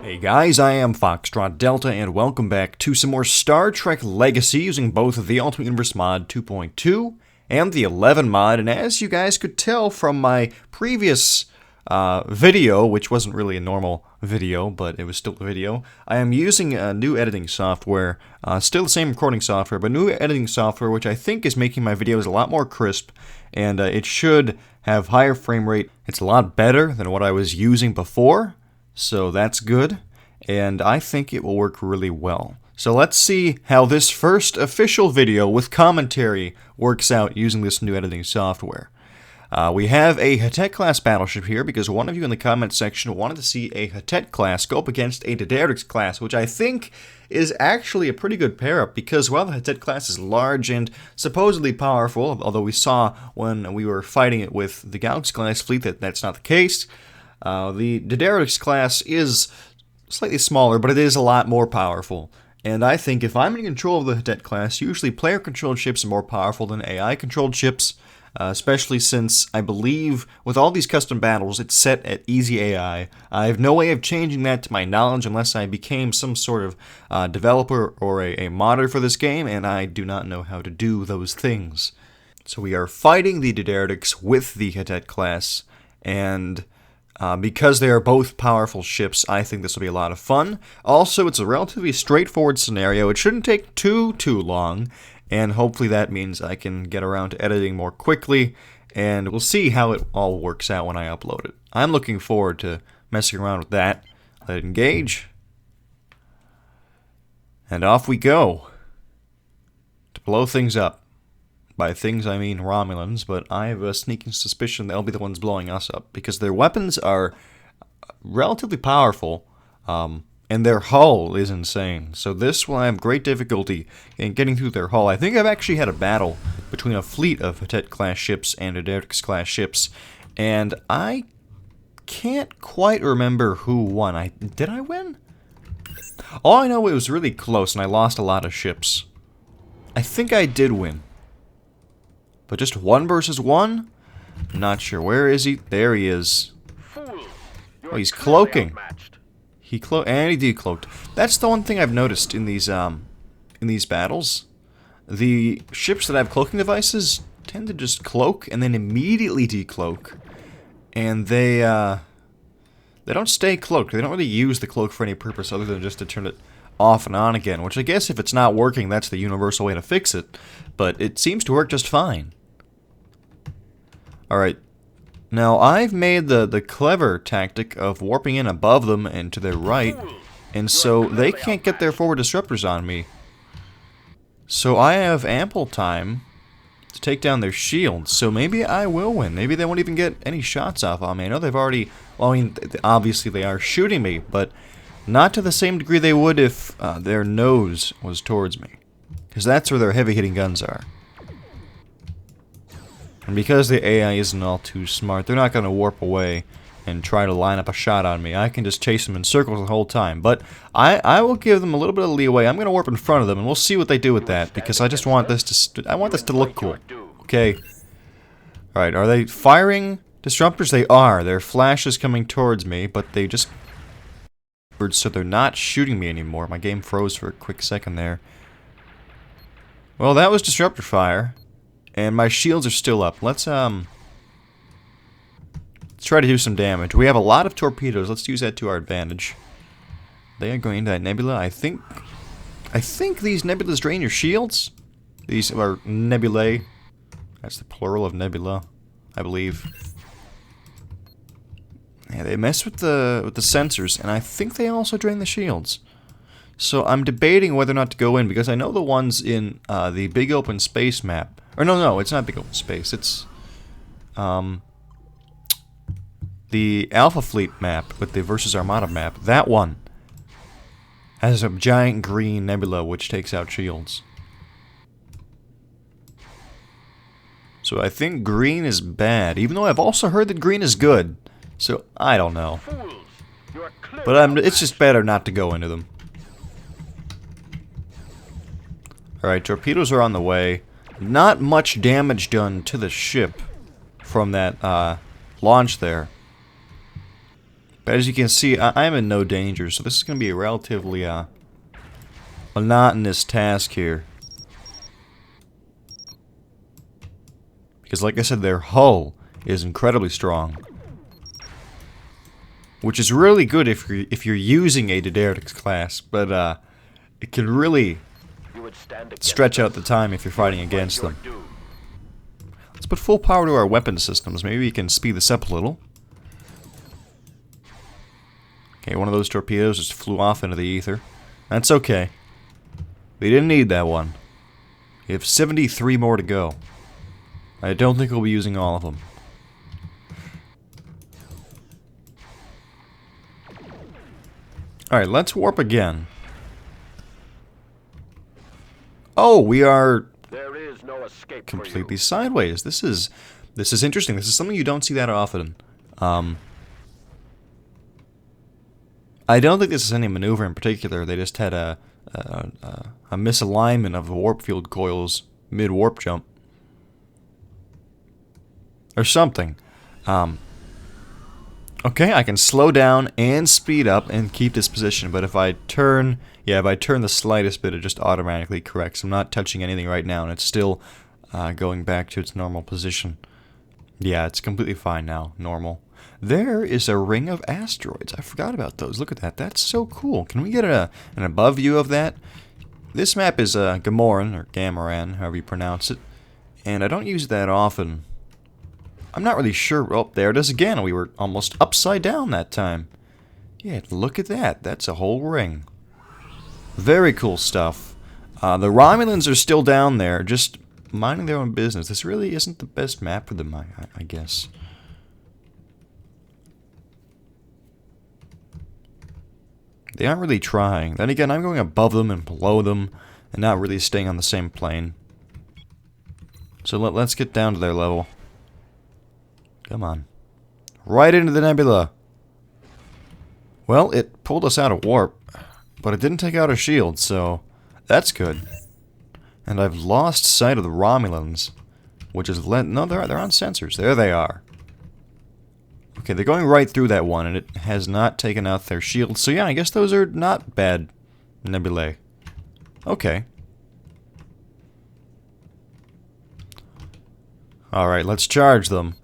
Hey guys, I am Foxtrot Delta, and welcome back to some more Star Trek Legacy using both the Ultimate Universe mod 2.2 and the 11 mod. And as you guys could tell from my previous video, which wasn't really a normal video, but it was still a video, I am using a new editing software, still the same recording software, but new editing software, which I think is making my videos a lot more crisp, and it should have higher frame rate. It's a lot better than what I was using before, so that's good, and I think it will work really well. So let's see how this first official video with commentary works out using this new editing software. We have a Hutet class battleship here because one of you in the comments section wanted to see a Hutet class go up against a Hutet class, which I think is actually a pretty good pair-up because while the Hutet class is large and supposedly powerful, although we saw when we were fighting it with the Galaxy class fleet that that's not the case, the Hutet class is slightly smaller, but it is a lot more powerful. And I think if I'm in control of the Hutet class, usually player-controlled ships are more powerful than AI-controlled ships, especially since I believe with all these custom battles, it's set at easy AI. I have no way of changing that to my knowledge unless I became some sort of developer or a modder for this game, and I do not know how to do those things. So we are fighting the Hutet with the Hutet class, and because they are both powerful ships, I think this will be a lot of fun. Also, it's a relatively straightforward scenario. It shouldn't take too long, and hopefully that means I can get around to editing more quickly, and we'll see how it all works out when I upload it. I'm looking forward to messing around with that. Let it engage. And off we go to blow things up. By things, I mean Romulans, but I have a sneaking suspicion they'll be the ones blowing us up, because their weapons are relatively powerful, and their hull is insane. So this will have great difficulty in getting through their hull. I think I've actually had a battle between a fleet of Hutet-class ships and Hutet-class ships, and I can't quite remember who won. Did I win? All I know, it was really close, and I lost a lot of ships. I think I did win. But just 1 versus 1? I'm not sure. Where is he? There he is. Oh, he's cloaking. He decloaked. That's the one thing I've noticed in these battles. The ships that have cloaking devices tend to just cloak and then immediately decloak, and they don't stay cloaked. They don't really use the cloak for any purpose other than just to turn it off and on again, which I guess if it's not working, that's the universal way to fix it, but it seems to work just fine. Alright, now I've made the clever tactic of warping in above them and to their right, and so they can't get their forward disruptors on me. So I have ample time to take down their shields, so maybe I will win. Maybe they won't even get any shots off on me. I know they've already, well, I mean, obviously they are shooting me, but not to the same degree they would if their nose was towards me. Because that's where their heavy-hitting guns are. And because the AI isn't all too smart, they're not going to warp away and try to line up a shot on me. I can just chase them in circles the whole time. But I will give them a little bit of leeway. I'm going to warp in front of them, and we'll see what they do with that. Because I just want this to look cool. Okay. Alright, are they firing disruptors? They are. Their flash is coming towards me, but they just... so they're not shooting me anymore. My game froze for a quick second there. Well, that was disruptor fire, and my shields are still up. Let's try to do some damage. We have a lot of torpedoes. Let's use that to our advantage. They are going into that nebula. I think these nebulas drain your shields. These are nebulae. That's the plural of nebula, I believe. Yeah, they mess with the sensors, and I think they also drain the shields. So I'm debating whether or not to go in, because I know the ones in the big open space map. Or no, it's not big open space. It's the Alpha Fleet map with the Versus Armada map. That one has a giant green nebula which takes out shields. So I think green is bad, even though I've also heard that green is good. So, I don't know. But it's just better not to go into them. Alright, torpedoes are on the way. Not much damage done to the ship from that launch there. But as you can see, I'm in no danger, so this is going to be a relatively monotonous task here. Because like I said, their hull is incredibly strong. Which is really good if you're using a Diderics class, but it can really stretch out the time if you're fighting against them. Let's put full power to our weapon systems. Maybe we can speed this up a little. Okay, one of those torpedoes just flew off into the ether. That's okay. We didn't need that one. We have 73 more to go. I don't think we'll be using all of them. Alright, let's warp again. Oh, we are completely sideways. This is interesting. This is something you don't see that often. I don't think this is any maneuver in particular. They just had a misalignment of the warp field coils mid-warp jump. Or something. Okay, I can slow down and speed up and keep this position, but if I turn the slightest bit, it just automatically corrects. I'm not touching anything right now, and it's still going back to its normal position. Yeah, it's completely fine now, normal. There is a ring of asteroids. I forgot about those. Look at that. That's so cool. Can we get an above view of that? This map is Gamoran, or Gamaran, however you pronounce it, and I don't use that often. I'm not really sure. Oh, there it is again. We were almost upside down that time. Yeah, look at that. That's a whole ring. Very cool stuff. The Romulans are still down there, just minding their own business. This really isn't the best map for them, I guess. They aren't really trying. Then again, I'm going above them and below them, and not really staying on the same plane. So let's get down to their level. Come on. Right into the nebula. Well, it pulled us out of warp, but it didn't take out our shield, so that's good. And I've lost sight of the Romulans, which is no, they're on sensors. There they are. Okay, they're going right through that one, and it has not taken out their shield. So yeah, I guess those are not bad nebulae. Okay. Alright, let's charge them.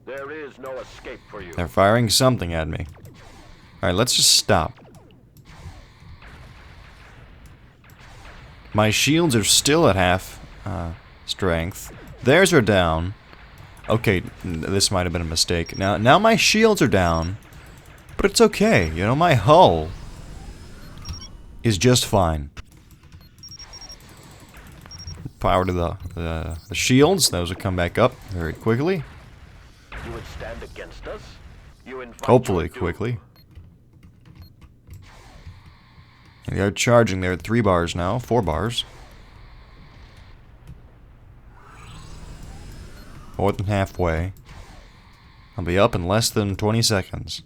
There is no escape for you. They're firing something at me. Alright, let's just stop. My shields are still at half strength. Theirs are down. Okay, this might have been a mistake. Now my shields are down, but it's okay. You know, my hull is just fine. Power to the shields. Those will come back up very quickly. You would stand against us? You Hopefully quickly. And they are charging. They're at 3 bars now. 4 bars. More than halfway. I'll be up in less than 20 seconds.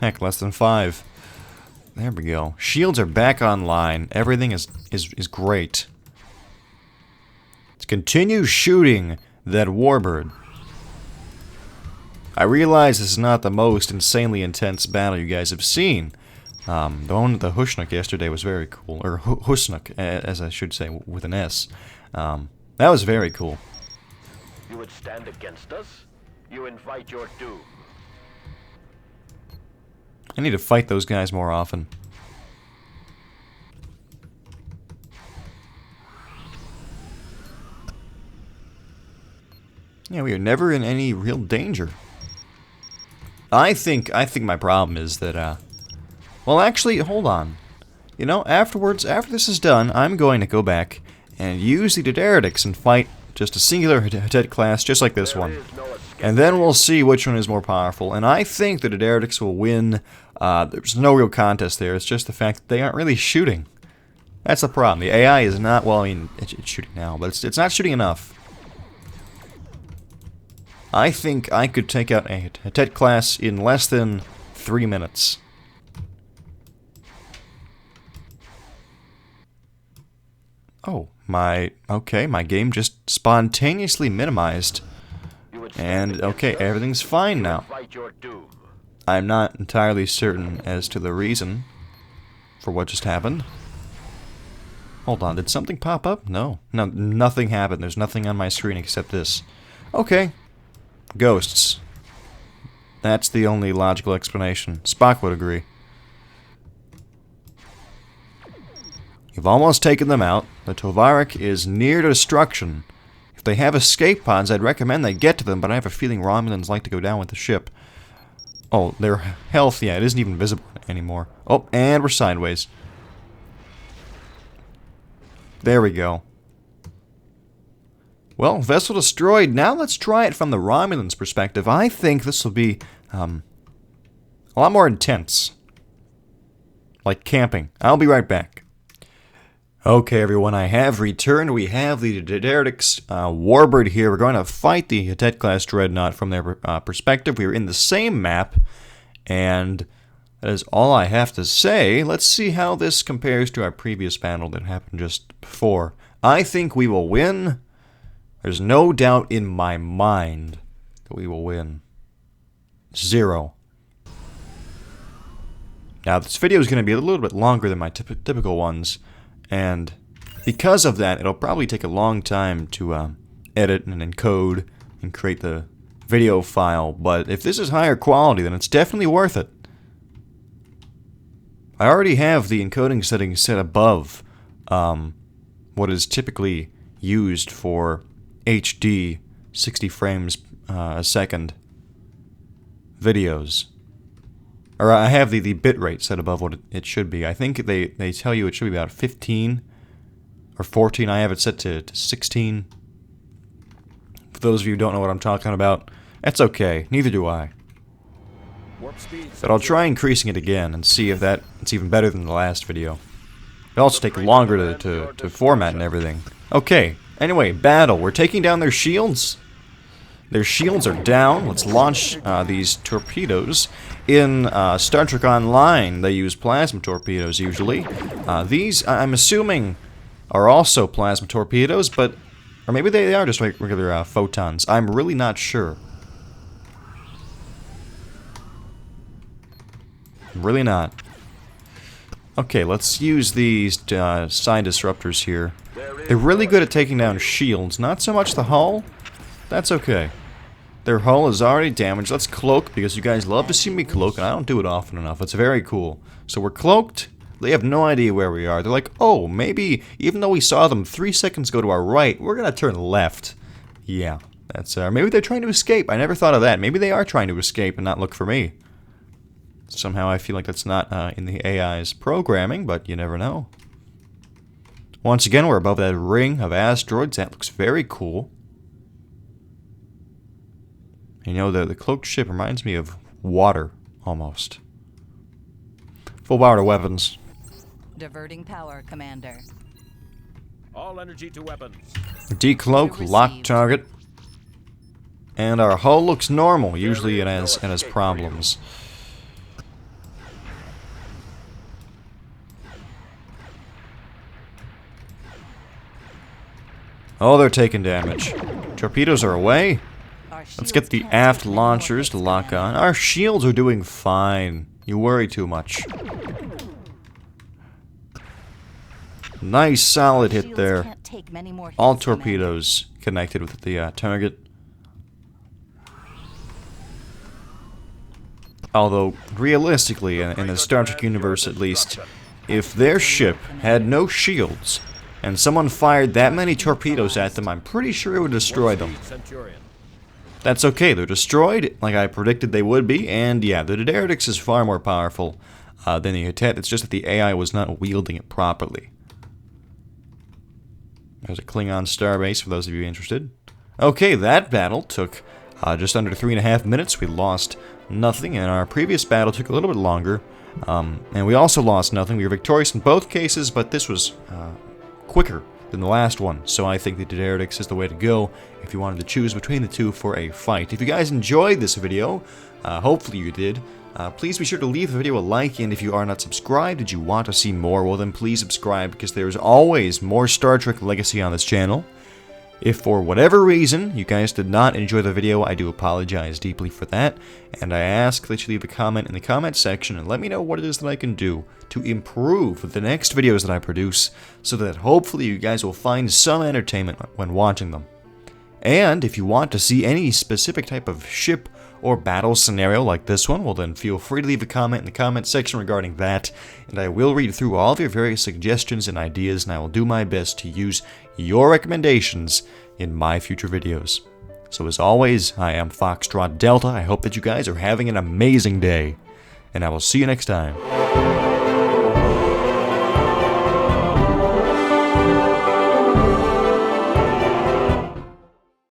Heck, less than 5. There we go. Shields are back online. Everything is great. Let's continue shooting that warbird. I realize this is not the most insanely intense battle you guys have seen. The one with the Husnuk yesterday was very cool. Or Husnuk, as I should say, with an S. That was very cool. You would stand against us? You invite your doom. I need to fight those guys more often. Yeah, we are never in any real danger. I think my problem is that, well, actually, hold on. You know, afterwards, after this is done, I'm going to go back and use the Diderics and fight just a singular Hutet class, just like this one. And then we'll see which one is more powerful. And I think the Diderics will win. There's no real contest there. It's just the fact that they aren't really shooting. That's the problem. The AI is not, well, I mean, it's shooting now, but it's not shooting enough. I think I could take out a Hutet class in less than 3 minutes. Oh, my game just spontaneously minimized. And, okay, everything's fine now. Invite your doom. I'm not entirely certain as to the reason for what just happened. Hold on, did something pop up? No, nothing happened. There's nothing on my screen except this. Okay. Ghosts. That's the only logical explanation. Spock would agree. You've almost taken them out. The Tovarek is near to destruction. If they have escape pods, I'd recommend they get to them, but I have a feeling Romulans like to go down with the ship. Oh, their health, yeah, it isn't even visible anymore. Oh, and we're sideways. There we go. Well, vessel destroyed. Now let's try it from the Romulans' perspective. I think this will be a lot more intense. Like camping. I'll be right back. Okay, everyone, I have returned. We have the Diderics warbird here. We're going to fight the Hutet-class dreadnought from their perspective. We are in the same map, and that is all I have to say. Let's see how this compares to our previous battle that happened just before. I think we will win. There's no doubt in my mind that we will win. 0. Now, this video is going to be a little bit longer than my typical ones. And because of that, it'll probably take a long time to edit and encode and create the video file. But if this is higher quality, then it's definitely worth it. I already have the encoding settings set above what is typically used for HD 60 frames a second videos. Or I have the bitrate set above what it should be. I think they tell you it should be about 15 or 14. I have it set to 16. For those of you who don't know what I'm talking about, that's okay. Neither do I. But I'll try increasing it again and see if it's even better than the last video. It'll also take longer to format and everything. Okay, anyway, battle. We're taking down their shields. Their shields are down. Let's launch these torpedoes. In Star Trek Online, they use plasma torpedoes usually. These, I'm assuming, are also plasma torpedoes, but... Or maybe they are just like regular photons. I'm really not sure. Really not. Okay, let's use these side disruptors here. They're really good at taking down shields. Not so much the hull. That's okay. Their hull is already damaged. Let's cloak, because you guys love to see me cloak, and I don't do it often enough. It's very cool. So we're cloaked. They have no idea where we are. They're like, oh, maybe, even though we saw them 3 seconds go to our right, we're going to turn left. Yeah, that's, maybe they're trying to escape. I never thought of that. Maybe they are trying to escape and not look for me. Somehow I feel like that's not in the AI's programming, but you never know. Once again, we're above that ring of asteroids. That looks very cool. You know, the cloaked ship reminds me of water, almost. Full power to weapons. Diverting power, Commander. All energy to weapons. Decloak, lock target. And our hull looks normal. Usually it has problems. Oh, they're taking damage. Torpedoes are away. Let's get the aft launchers to lock on. Our shields are doing fine. You worry too much. Nice solid hit there. All torpedoes connected with the target. Although, realistically, in the Star Trek universe at least, if their ship had no shields, and someone fired that many torpedoes at them, I'm pretty sure it would destroy them. That's okay, they're destroyed, like I predicted they would be, and yeah, the Diderics is far more powerful than the Hutet. It's just that the AI was not wielding it properly. There's a Klingon starbase for those of you interested. Okay, that battle took just under 3.5 minutes. We lost nothing, and our previous battle took a little bit longer. And we also lost nothing. We were victorious in both cases, but this was quicker than the last one. So I think the Diderics is the way to go if you wanted to choose between the two for a fight. If you guys enjoyed this video, hopefully you did, Please be sure to leave the video a like, and if you are not subscribed and you want to see more, well then please subscribe, because there is always more Star Trek Legacy on this channel. If for whatever reason you guys did not enjoy the video, I do apologize deeply for that, and I ask that you leave a comment in the comment section and let me know what it is that I can do to improve the next videos that I produce, so that hopefully you guys will find some entertainment when watching them. And if you want to see any specific type of ship or battle scenario like this one, well then feel free to leave a comment in the comment section regarding that, and I will read through all of your various suggestions and ideas, and I will do my best to use your recommendations in my future videos. So as always, I am Foxtrot Delta. I hope that you guys are having an amazing day, and I will see you next time.